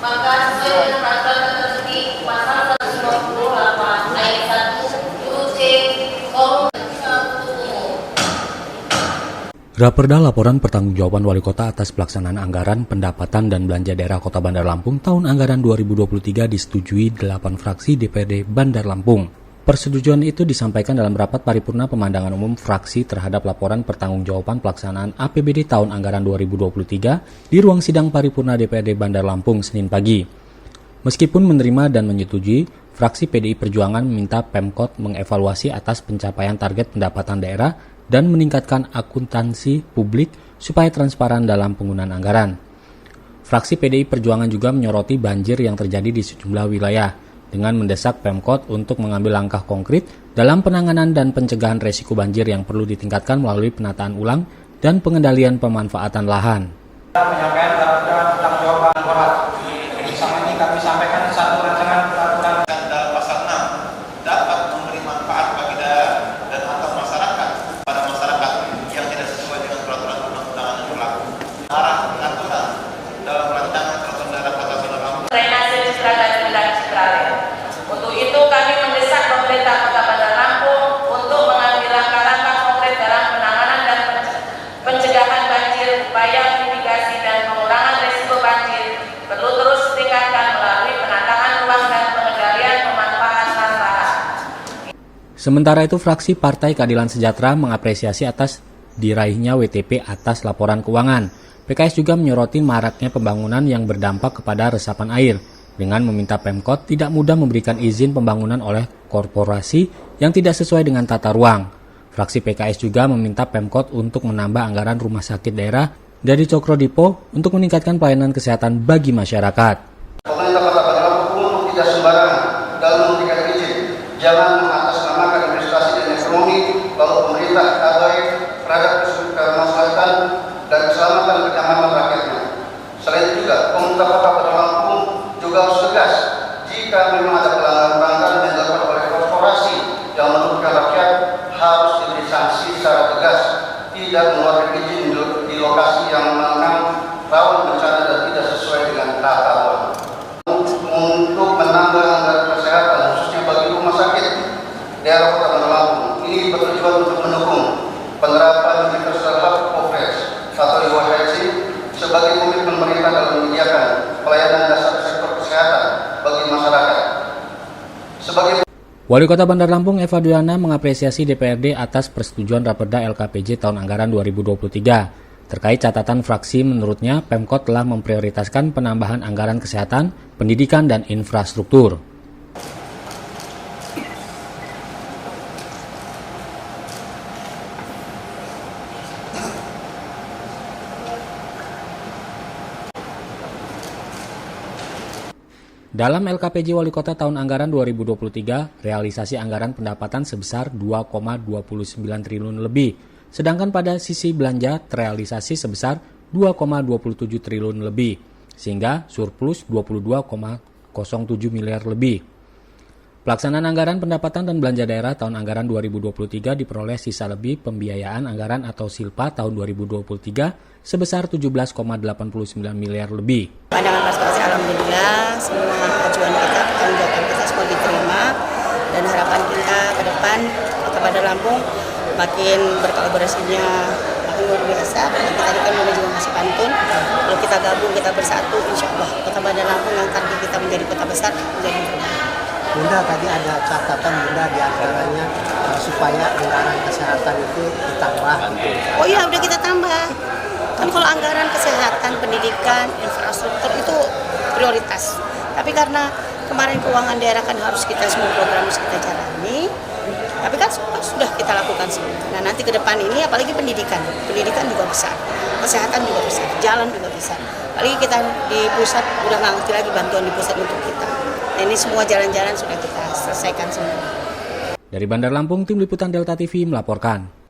Maka sesuai dengan peraturan tersebut pasal 128 ayat 1 huruf C Korum Raperda Laporan Pertanggungjawaban Wali Kota atas pelaksanaan anggaran pendapatan dan belanja daerah Kota Bandar Lampung tahun anggaran 2023 disetujui 8 fraksi DPRD Bandar Lampung. Persetujuan itu disampaikan dalam rapat paripurna pemandangan umum fraksi terhadap laporan pertanggungjawaban pelaksanaan APBD tahun anggaran 2023 di ruang sidang paripurna DPRD Bandar Lampung Senin pagi. Meskipun menerima dan menyetujui, fraksi PDI Perjuangan meminta Pemkot mengevaluasi atas pencapaian target pendapatan daerah dan meningkatkan akuntansi publik supaya transparan dalam penggunaan anggaran. Fraksi PDI Perjuangan juga menyoroti banjir yang terjadi di sejumlah wilayah dengan mendesak Pemkot untuk mengambil langkah konkret dalam penanganan dan pencegahan resiko banjir yang perlu ditingkatkan melalui penataan ulang dan pengendalian pemanfaatan lahan. Penyampaian tentang jawaban berat. Bersama ini kami sampaikan satu rancangan peraturan dalam pasal 6 dapat memberi manfaat bagi daerah dan atau masyarakat pada masyarakat yang tidak sesuai dengan peraturan undang-undangan yang berlaku. Arah pengaturan dalam rancangan peraturan daerah Kota Bandar Lampung. drainase Citra dan Bendang Citralem. Untuk itu kami mendesak pemerintah Kota Bandar Lampung untuk mengambil langkah-langkah konkret dalam penanganan dan pencegahan banjir, upaya mitigasi dan pengurangan risiko banjir perlu terus ditingkatkan melalui penataan ruang dan pengendalian pemanfaatan lahan. Sementara itu, fraksi Partai Keadilan Sejahtera mengapresiasi atas diraihnya WTP atas laporan keuangan. PKS juga menyoroti maraknya pembangunan yang berdampak kepada resapan air, dengan meminta Pemkot tidak mudah memberikan izin pembangunan oleh korporasi yang tidak sesuai dengan tata ruang. Fraksi PKS juga meminta Pemkot untuk menambah anggaran rumah sakit daerah dari Cokro-Dipo untuk meningkatkan pelayanan kesehatan bagi masyarakat. Pemerintah Kota Bandar Lampung untuk tidak sembarangan dalam memberikan izin, jangan mengatasnamakan investasi dan ekonomi, lalu pemerintah abai terhadap kemaslahatan dan keselamatan kenyamanan rakyatnya. Selain itu juga, pemerintah Kota Bandar Lampung juga harus tegas jika memang ada pelanggaran-pelanggaran yang dilakukan oleh korporasi yang merugikan rakyat, harus diberi sanksi secara tegas, tidak mengeluarkan izin di lokasi yang memang rawan bencana dan tidak sesuai dengan tata ruang. Untuk menambah anggaran kesehatan khususnya bagi rumah sakit daerah Kota Bandar Lampung, ini bertujuan untuk mendukung penerapan Universal Health Coverage atau UHC sebagai komitmen pemerintah dalam menyediakan pelayanan dasar sektor kesehatan bagi masyarakat. Wali Kota Bandar Lampung Eva Duyana mengapresiasi DPRD atas persetujuan Raperda LKPJ tahun anggaran 2023. Terkait catatan fraksi, menurutnya Pemkot telah memprioritaskan penambahan anggaran kesehatan, pendidikan, dan infrastruktur. Dalam LKPJ Wali Kota tahun anggaran 2023, realisasi anggaran pendapatan sebesar 2,29 triliun lebih, sedangkan pada sisi belanja terrealisasi sebesar 2,27 triliun lebih, sehingga surplus 22,07 miliar lebih. Pelaksanaan anggaran pendapatan dan belanja daerah tahun anggaran 2023 diperoleh sisa lebih pembiayaan anggaran atau SILPA tahun 2023 sebesar 17,89 miliar lebih. Pandangan partisipasi alhamdulillah semua ajuan kita, pertanggungjawaban kita semua diterima dan harapan kita ke depan Kota Bandar Lampung makin berkolaborasinya makin luar biasa. Dan tadi kan juga masih pantun. Kalau kita gabung, kita bersatu, insya Allah Kota Bandar Lampung yang target kita menjadi kota besar menjadi berubah. Bunda, tadi ada catatan Bunda di antaranya supaya anggaran kesehatan itu ditambah. Oh iya, udah kita tambah. Kan kalau anggaran kesehatan, pendidikan, infrastruktur itu prioritas. Tapi karena kemarin keuangan daerah kan harus kita semua program harus kita jalani. Tapi kan sudah kita lakukan semua. Nah nanti ke depan ini apalagi pendidikan juga besar, kesehatan juga besar, jalan juga besar. Apalagi kita di pusat udah nggak ngerti lagi bantuan di pusat untuk kita. Nah, ini semua jalan-jalan sudah kita selesaikan semua. Dari Bandar Lampung, Tim Liputan Delta TV melaporkan.